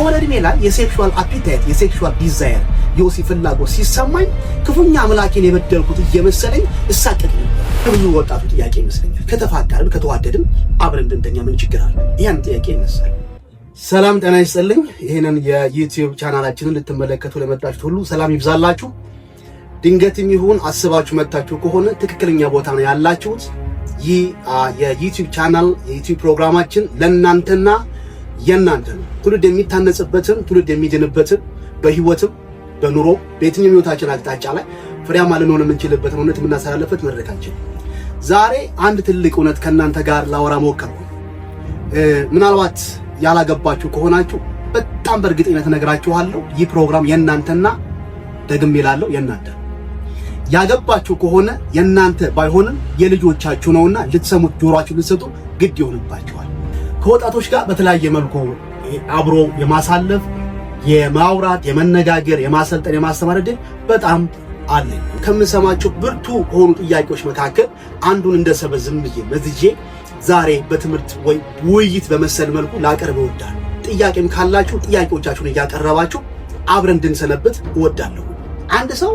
የሆነ እድሜ ላይ የሴክሹዋል አፒታይት የሴክሹዋል ዲዛየር የወሲብ ፍላጎት ሲሰማኝ ክፉኛ አምላኬን የበደልኩት እየመሰለኝ እሳቀቅ ነበር። ብዙ ወጣቱ ጥያቄ ይመስለኛል ከተፋቀርን ከተዋደድን አብረን እንድንተኛ ምን ችግር አለ? ያን ጥያቄ ይመስላል። ሰላም ጤና ይስጥልኝ። ይሄንን የዩቲዩብ ቻናላችንን ልትመለከቱ ለመጣችሁ ሁሉ ሰላም ይብዛላችሁ። ድንገትም ይሁን አስባችሁ መጣችሁ ከሆነ ትክክለኛ ቦታ ነው ያላችሁት። ይህ የዩቲዩብ ቻናል የዩቲዩብ ፕሮግራማችን ለእናንተና የእናንተ ነው። ትውልድ የሚታነጽበትን ትውልድ የሚድንበትን በህይወትም በኑሮ በየትኛውም ህይወታችን አቅጣጫ ላይ ፍሬያማ ልንሆን የምንችልበትን እውነት የምናስተላልፍበት መድረካችን። ዛሬ አንድ ትልቅ እውነት ከእናንተ ጋር ላወራ ሞከርኩ። ምናልባት ያላገባችሁ ከሆናችሁ በጣም በእርግጠኝነት እነግራችኋለሁ ይህ ፕሮግራም የእናንተና ደግሜ እላለሁ የእናንተ። ያገባችሁ ከሆነ የእናንተ ባይሆንም የልጆቻችሁ ነውና ልትሰሙት ጆሮአችሁ ልትሰጡ ግድ ይሆንባችኋል። ከወጣቶች ጋር በተለያየ መልኩ አብሮ የማሳለፍ የማውራት የመነጋገር የማሰልጠን የማስተማር ዕድል በጣም አለኝ። ከምሰማቸው ብርቱ ከሆኑ ጥያቄዎች መካከል አንዱን እንደሰበዝ ዝም ብዬ መዝጄ ዛሬ በትምህርት ወይ ውይይት በመሰል መልኩ ላቀርብ እወዳለሁ። ጥያቄም ካላችሁ ጥያቄዎቻችሁን እያቀረባችሁ አብረን እንድንሰነብት እወዳለሁ። አንድ ሰው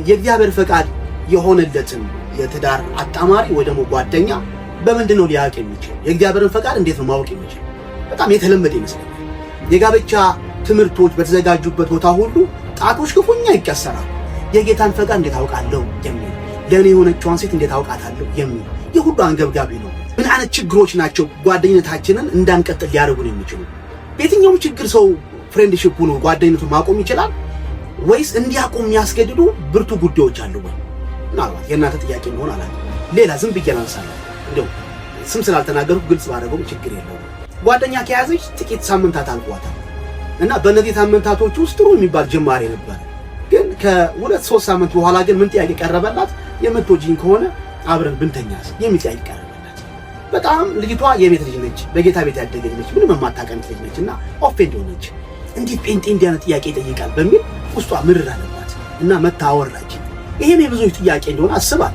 የእግዚአብሔር ፈቃድ የሆነለትን የትዳር አጣማሪ ወይ ደግሞ ጓደኛ በምንድን ነው ሊያውቅ የሚችል? የእግዚአብሔርን ፈቃድ እንዴት ነው ማወቅ የሚችል? በጣም የተለመደ ይመስለኛል። የጋብቻ ትምህርቶች በተዘጋጁበት ቦታ ሁሉ ጣቶች ክፉኛ ይቀሰራል። የጌታን ፈቃድ እንዴት አውቃለሁ የሚል፣ ለእኔ የሆነችዋን ሴት እንዴት አውቃታለሁ የሚል የሁሉ አንገብጋቢ ነው። ምን አይነት ችግሮች ናቸው ጓደኝነታችንን እንዳንቀጥል ሊያደርጉን የሚችሉ? በየትኛውም ችግር ሰው ፍሬንድሺፕ ነው ጓደኝነቱን ማቆም ይችላል ወይስ እንዲያቆም የሚያስገድዱ ብርቱ ጉዳዮች አሉ ወይ? ምናልባት የእናንተ ጥያቄ መሆን አላለ። ሌላ ዝም ብዬ ላንሳለሁ። እንደው ስም ስላልተናገርኩ ግልጽ ባደረገው ችግር የለውም። ጓደኛ ከያዘች ጥቂት ሳምንታት አልፏታል እና በእነዚህ ሳምንታቶች ውስጥ ጥሩ የሚባል ጅማሬ ነበር። ግን ከ2-3 ሳምንት በኋላ ግን ምን ጥያቄ ቀረበላት? የምትወጂኝ ከሆነ አብረን ብንተኛስ የሚል ጥያቄ ቀረበላት። በጣም ልጅቷ የቤት ልጅ ነች፣ በጌታ ቤት ያደገች ነች፣ ምንም የማታውቀን ልጅ ነች እና ኦፌንድ ሆነች። እንዴት ጴንጤ እንዲህ አይነት ጥያቄ ይጠይቃል በሚል ውስጧ ምርር አለባት እና መታወራች። ይሄም የብዙዎች ጥያቄ እንደሆነ አስባል።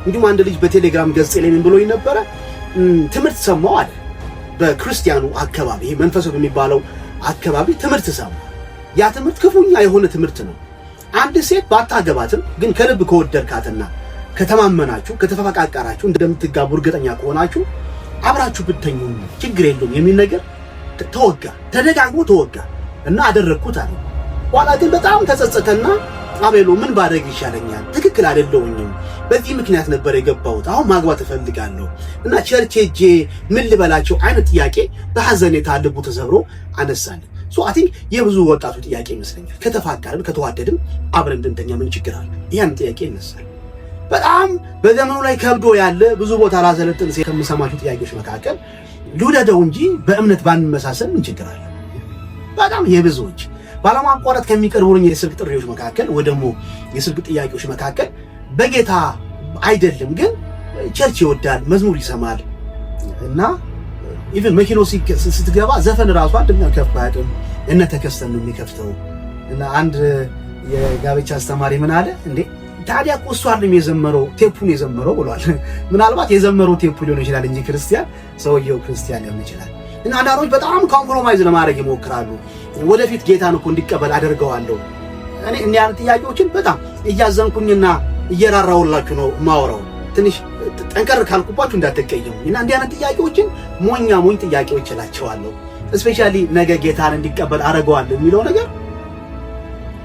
እንዲሁም አንድ ልጅ በቴሌግራም ገጽ ላይ ምን ብሎኝ ነበረ? ትምህርት ሰማው አለ። በክርስቲያኑ አካባቢ ይሄ መንፈሳዊ በሚባለው አካባቢ ትምህርት ሰማው። ያ ትምህርት ክፉኛ የሆነ ትምህርት ነው። አንድ ሴት ባታገባትም ግን ከልብ ከወደድካትና ከተማመናችሁ ከተፈቃቀራችሁ እንደምትጋቡ እርግጠኛ ከሆናችሁ አብራችሁ ብትተኙ ችግር የለውም የሚል ነገር ተወጋ፣ ተደጋግሞ ተወጋ እና አደረግኩት አለ። ኋላ ግን በጣም ተጸጸተና አቤሎ ምን ባደርግ ይሻለኛል? ትክክል አይደለሁኝም። በዚህ ምክንያት ነበር የገባሁት። አሁን ማግባት እፈልጋለሁ እና ቸርች ሄጄ ምን ልበላቸው አይነት ጥያቄ በሐዘኔታ ልቡ ተሰብሮ አነሳልኝ። አይ ቲንክ የብዙ ወጣቱ ጥያቄ ይመስለኛል። ከተፋቀርን ከተዋደድን አብረን እንድንተኛ ምን ችግር አለ? ያን ጥያቄ ይነሳል። በጣም በዘመኑ ላይ ከብዶ ያለ ብዙ ቦታ ላሰለጥን ከምሰማቸው ጥያቄዎች መካከል ልውደደው እንጂ በእምነት ባንመሳሰል ምን ችግር አለ? በጣም የብዙዎች ባለማቋረጥ ከሚቀርቡልኝ የስልክ ጥሪዎች መካከል ወይ ደግሞ የስልክ ጥያቄዎች መካከል በጌታ አይደለም ግን ቸርች ይወዳል፣ መዝሙር ይሰማል እና ኢቭን መኪኖ ስትገባ ዘፈን ራሱ አንደኛው ከፍቷል እነ ተከስተን ነው የሚከፍተው። እና አንድ የጋብቻ አስተማሪ ምን አለ እንዴ ታዲያ እኮ እሱ አይደለም የዘመረው ቴፑን የዘመረው ብሏል። ምናልባት የዘመረው ቴፑ ሊሆን ይችላል እንጂ ክርስቲያን ሰውየው ክርስቲያን ሊሆን ይችላል። እና አንዳንዶች በጣም ኮምፕሮማይዝ ለማድረግ ይሞክራሉ። ወደፊት ጌታን እኮ እንዲቀበል አደርገዋለሁ። እኔ እንዲህ አይነት ጥያቄዎችን በጣም እያዘንኩኝና እየራራውላችሁ ነው ማወራው። ትንሽ ጠንከር ካልኩባችሁ እንዳትቀየሙ። እና እንዲህ አይነት ጥያቄዎችን ሞኝ ጥያቄዎች እላቸዋለሁ። እስፔሻሊ ነገ ጌታን እንዲቀበል አደርገዋለሁ የሚለው ነገር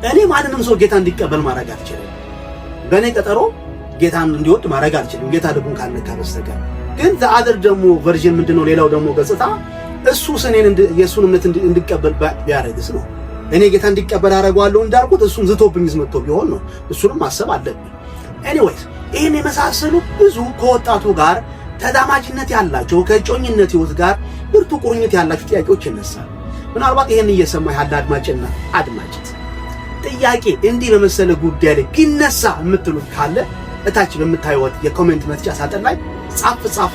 እኔ ማንንም ሰው ጌታን እንዲቀበል ማድረግ አልችልም። በእኔ ቀጠሮ ጌታን እንዲወድ ማድረግ አልችልም፣ ጌታ ልቡን ካልነካ በስተቀር። ግን ዘአደር ደግሞ ቨርዥን ምንድነው? ሌላው ደግሞ ገጽታ እሱ ስኔን የሱን እምነት እንዲቀበል ቢያደርግስ ነው። እኔ ጌታ እንዲቀበል አደርገዋለሁ እንዳልኩት እሱን ዝቶብኝስ መጥቶ ቢሆን ነው። እሱንም ማሰብ አለብኝ። ኤኒዌይስ ይህን የመሳሰሉ ብዙ ከወጣቱ ጋር ተዳማጅነት ያላቸው ከእጮኝነት ህይወት ጋር ብርቱ ቁርኝት ያላቸው ጥያቄዎች ይነሳል። ምናልባት ይህን እየሰማ ያለ አድማጭና አድማጭት ጥያቄ እንዲህ በመሰለ ጉዳይ ላይ ቢነሳ የምትሉት ካለ እታች በምታዩት የኮሜንት መስጫ ሳጥን ላይ ጻፍ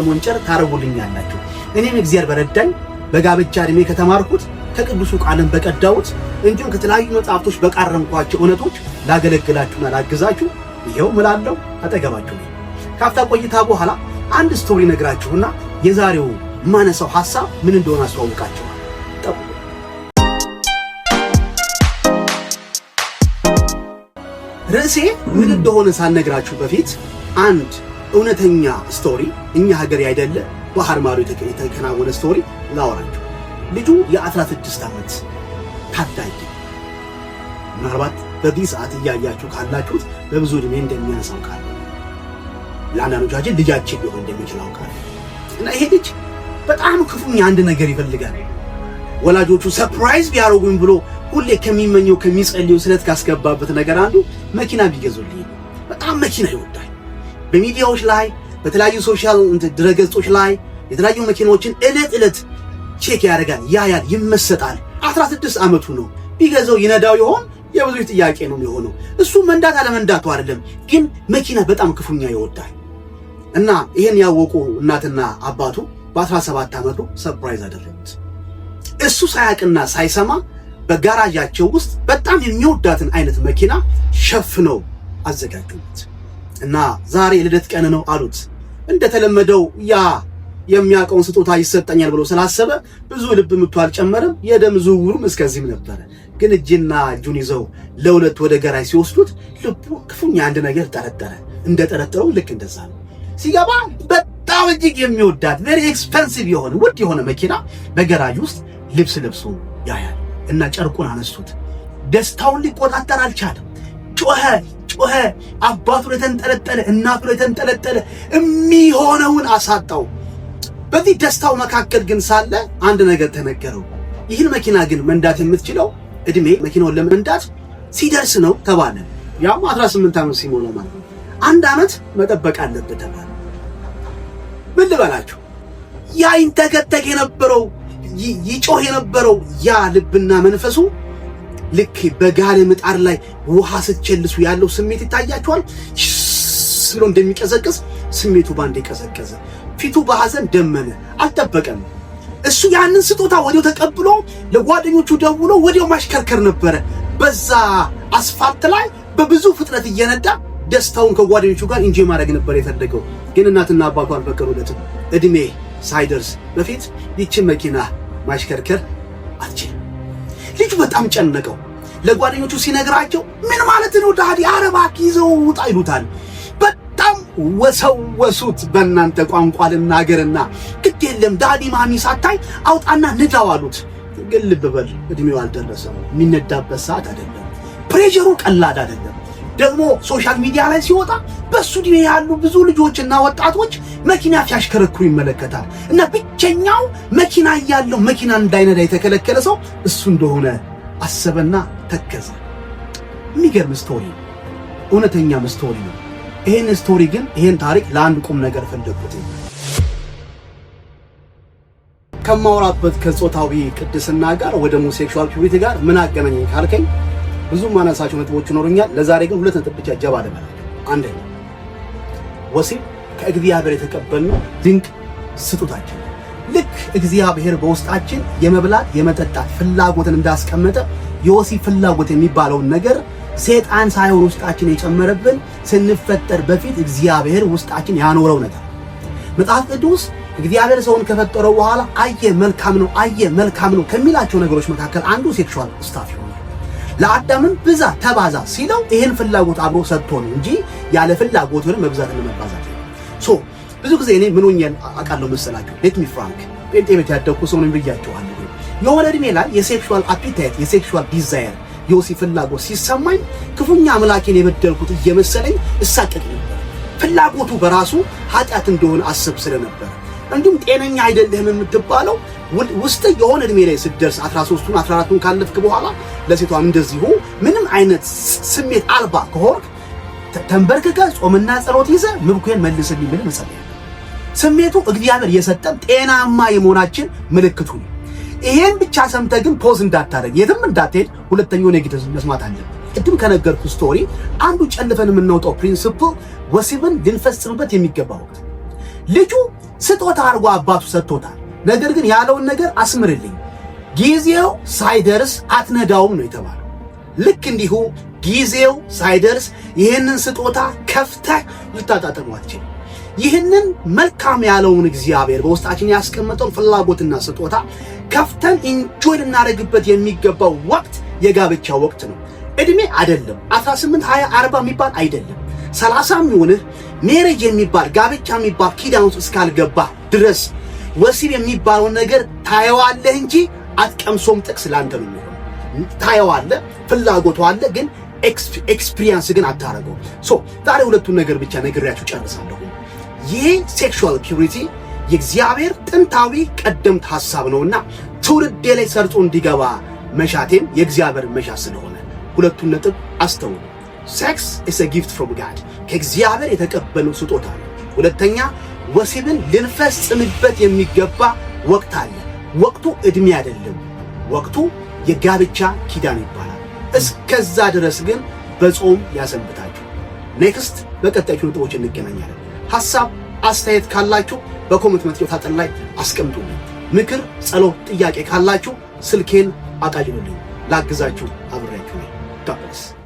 ሞንጨር ታረጉልኛላችሁ። እኔም እግዚአብሔር በረዳኝ በጋብቻ እድሜ ከተማርኩት ከቅዱሱ ቃልን በቀዳሁት እንዲሁም ከተለያዩ መጽሐፍቶች በቃረምኳቸው እውነቶች ላገለግላችሁና ላግዛችሁ ይሄው እላለሁ አጠገባችሁ ነኝ። ካፍታ ቆይታ በኋላ አንድ ስቶሪ ነግራችሁና የዛሬው ማነሳው ሐሳብ ምን እንደሆነ አስተዋውቃችኋለሁ። ርዕሴ ምን እንደሆነ ሳልነግራችሁ በፊት አንድ እውነተኛ ስቶሪ እኛ ሀገር ያይደለ ባህር ማዶ የተከናወነ ስቶሪ ላወራችሁ። ልጁ የ16 ዓመት ታዳጊ ምናልባት በዚህ ሰዓት እያያችሁ ካላችሁት በብዙ ዕድሜ እንደሚያንሰው ካለ ለአንዳንዶቻችን ልጃችን ሊሆን እንደሚችል አውቃለሁ። እና ይሄ ልጅ በጣም ክፉኛ አንድ ነገር ይፈልጋል። ወላጆቹ ሰርፕራይዝ ቢያደርጉኝ ብሎ ሁሌ ከሚመኘው ከሚጸልየው ስለት ካስገባበት ነገር አንዱ መኪና ቢገዙልኝ። በጣም መኪና ይወዳል። በሚዲያዎች ላይ በተለያዩ ሶሻል ድረገጾች ላይ የተለያዩ መኪናዎችን እለት ቼክ ያደርጋል፣ ያያል፣ ይመሰጣል። 16 ዓመቱ ነው። ቢገዛው ይነዳው ይሆን? የብዙ ጥያቄ ነው የሚሆነው። እሱ መንዳት አለመንዳቱ አይደለም፣ ግን መኪና በጣም ክፉኛ ይወዳል። እና ይሄን ያወቁ እናትና አባቱ በ17 ዓመቱ ሰርፕራይዝ አደረጉት። እሱ ሳያውቅና ሳይሰማ በጋራጃቸው ውስጥ በጣም የሚወዳትን አይነት መኪና ሸፍነው አዘጋጁት። እና ዛሬ ልደት ቀን ነው አሉት። እንደተለመደው ያ የሚያውቀውን ስጦታ ይሰጠኛል ብሎ ስላሰበ ብዙ ልብ ምቱ አልጨመረም። የደም ዝውውሩም እስከዚህም ነበረ። ግን እጅና እጁን ይዘው ለሁለት ወደ ገራጅ ሲወስዱት ልቡ ክፉኛ አንድ ነገር ጠረጠረ። እንደጠረጠረው ልክ እንደዛ ነው። ሲገባ በጣም እጅግ የሚወዳት ቬሪ ኤክስፔንሲቭ የሆነ ውድ የሆነ መኪና በገራጅ ውስጥ ልብስ ለብሶ ያያል። እና ጨርቁን አነሱት። ደስታውን ሊቆጣጠር አልቻለም። ጮኸ። አባቱ ላይ ተንጠለጠለ፣ እናቱ ላይ ተንጠለጠለ። የሚሆነውን አሳጣው። በዚህ ደስታው መካከል ግን ሳለ አንድ ነገር ተነገረው። ይህን መኪና ግን መንዳት የምትችለው እድሜ መኪናውን ለመንዳት ሲደርስ ነው ተባለ። ያው 18 ዓመት ሲሞላው ማለት ነው። 1 ዓመት መጠበቅ አለበት ተባለ። ምን ልበላችሁ፣ ያ ይንተከተክ የነበረው ይጮህ የነበረው ያ ልብና መንፈሱ ልክ በጋለ ምጣድ ላይ ውሃ ስትቸልሱ ያለው ስሜት ይታያችኋል። ስሎ እንደሚቀዘቅዝ ስሜቱ ባንዴ ቀዘቀዘ። ፊቱ በሐዘን ደመነ። አልጠበቀም። እሱ ያንን ስጦታ ወዲያው ተቀብሎ ለጓደኞቹ ደውሎ ወዲያው ማሽከርከር ነበረ። በዛ አስፋልት ላይ በብዙ ፍጥነት እየነዳ ደስታውን ከጓደኞቹ ጋር እንጂ ማድረግ ነበር የፈለገው። ግን እናትና አባቱ አልፈቀዱለትም። እድሜ ሳይደርስ በፊት ይህችን መኪና ማሽከርከር አትችልም። ልጁ በጣም ጨነቀው። ለጓደኞቹ ሲነግራቸው ምን ማለት ነው ዳዲ፣ ኧረ እባክህ ይዘው ውጣ ይሉታል። በጣም ወሰወሱት። በእናንተ ቋንቋ ልናገርና ግድ የለም ዳዲ ማሚ ሳታይ አውጣና ንዳው አሉት። ግን ልብ በል እድሜው አልደረሰም። የሚነዳበት ሰዓት አይደለም። ፕሬሸሩ ቀላል አይደለም። ደግሞ ሶሻል ሚዲያ ላይ ሲወጣ በሱ ዕድሜ ያሉ ብዙ ልጆችና ወጣቶች መኪና ሲያሽከረክሩ ይመለከታል። እና ብቸኛው መኪና እያለው መኪና እንዳይነዳ የተከለከለ ሰው እሱ እንደሆነ አሰበና ተከዘ። የሚገርም ስቶሪ፣ እውነተኛም ስቶሪ ነው። ይሄን ታሪክ ለአንድ ቁም ነገር ፈለኩት። ከማውራበት ከጾታዊ ቅድስና ጋር ወደ ሴክሹዋል ፒዩሪቲ ጋር ምን አገናኘኝ ካልከኝ ብዙ ማነሳቸው ነጥቦች ይኖሩኛል። ለዛሬ ግን 2 ነጥብ ብቻ ጀባ ልበላችሁ። አንደኛ ወሲብ ከእግዚአብሔር የተቀበልነው ድንቅ ስጦታችን። ልክ እግዚአብሔር በውስጣችን የመብላት የመጠጣት ፍላጎትን እንዳስቀመጠ የወሲብ ፍላጎት የሚባለውን ነገር ሰይጣን ሳይሆን ውስጣችን የጨመረብን ስንፈጠር በፊት እግዚአብሔር ውስጣችን ያኖረው ነገር። መጽሐፍ ቅዱስ እግዚአብሔር ሰውን ከፈጠረው በኋላ አየ መልካም ነው ከሚላቸው ነገሮች መካከል አንዱ ሴክሹዋል ስታፍ ነው። ለአዳምም ብዛ ተባዛ ሲለው ይሄን ፍላጎት አብሮ ሰጥቶ ነው እንጂ ያለ ፍላጎት ወይም መብዛትና መባዛት ነው። ብዙ ጊዜ እኔ ምን ሆኛል አውቃለሁ መሰላችሁ? ሌት ሚ ፍራንክ ጴንጤ ቤት ያደኩ ሰው ነኝ ብያችኋለሁ። የሆነ እድሜ ላይ የሴክሹዋል አፒታይት የሴክሹዋል ዲዛየር የወሲብ ፍላጎት ሲሰማኝ ክፉኛ አምላኬን የበደልኩት እየመሰለኝ እሳቀቅ ነበር። ፍላጎቱ በራሱ ኃጢአት እንደሆነ አስብ ስለነበር እንዲሁም ጤነኛ አይደለህም የምትባለው ውስጥ የሆነ እድሜ ላይ ስትደርስ 13ቱን 14ቱን ካለፍክ በኋላ ለሴቷም እንደዚሁ ምንም አይነት ስሜት አልባ ከሆንክ ተንበርክከ ጾምና ጸሎት ይዘ ምብኩን መልስልኝ ምን መሰለኝ። ስሜቱ እግዚአብሔር የሰጠን ጤናማ የመሆናችን ምልክቱ ነው። ይሄን ብቻ ሰምተህ ግን ፖዝ እንዳታረግ የትም እንዳትሄድ ሁለተኛው ኔጌቲቭ መስማት አለብህ። ቅድም ከነገርኩ ስቶሪ አንዱ ጨልፈን የምናወጣው ፕሪንሲፕል ወሲብን ልንፈጽምበት የሚገባ ወቅት። ልጁ ስጦታ አድርጎ አባቱ ሰጥቶታል። ነገር ግን ያለውን ነገር አስምርልኝ፣ ጊዜው ሳይደርስ አትነዳውም ነው የተባለው። ልክ እንዲሁ ጊዜው ሳይደርስ ይህንን ስጦታ ከፍተህ ልታጣጥመው አትችልም። ይህንን መልካም ያለውን እግዚአብሔር በውስጣችን ያስቀመጠውን ፍላጎትና ስጦታ ከፍተን ኢንጆይ ልናደርግበት የሚገባው ወቅት የጋብቻ ወቅት ነው። እድሜ አይደለም 18 20 40 የሚባል አይደለም 30 የሚሆንህ ሜሬጅ የሚባል ጋብቻ የሚባል ኪዳን ውስጥ እስካልገባ ድረስ ወሲብ የሚባለው ነገር ታየዋለህ እንጂ አትቀምሶም። ጥቅስ ላንተ ነው የሚሆነው። ታየዋለህ፣ ፍላጎቱ አለ፣ ግን ኤክስፒሪየንስ ግን አታረገው። ዛሬ ሁለቱን ነገር ብቻ ነግሬያችሁ ጨርሳለሁ። ይህ ሴክሹዋል ፒዩሪቲ የእግዚአብሔር ጥንታዊ ቀደምት ሐሳብ ነውና ትውልዴ ላይ ሰርጾ እንዲገባ መሻቴም የእግዚአብሔር መሻት ስለሆነ ሁለቱን ነጥብ አስተውሉ። ሴክስ is a gift from God ከእግዚአብሔር የተቀበለው ስጦታ ነው። ሁለተኛ ወሲብን ልንፈጽምበት የሚገባ ወቅት አለ። ወቅቱ እድሜ አይደለም፣ ወቅቱ የጋብቻ ኪዳን ይባላል። እስከዛ ድረስ ግን በጾም ያሰንብታችሁ። ኔክስት በቀጣዩ ነጥቦች እንገናኛለን። ሐሳብ አስተያየት ካላችሁ በኮሜንት መስጫው ሳጥን ላይ አስቀምጡልኝ። ምክር፣ ጸሎት፣ ጥያቄ ካላችሁ ስልኬን አቃጭሉልኝ። ላግዛችሁ አብሬያችሁ ነኝ።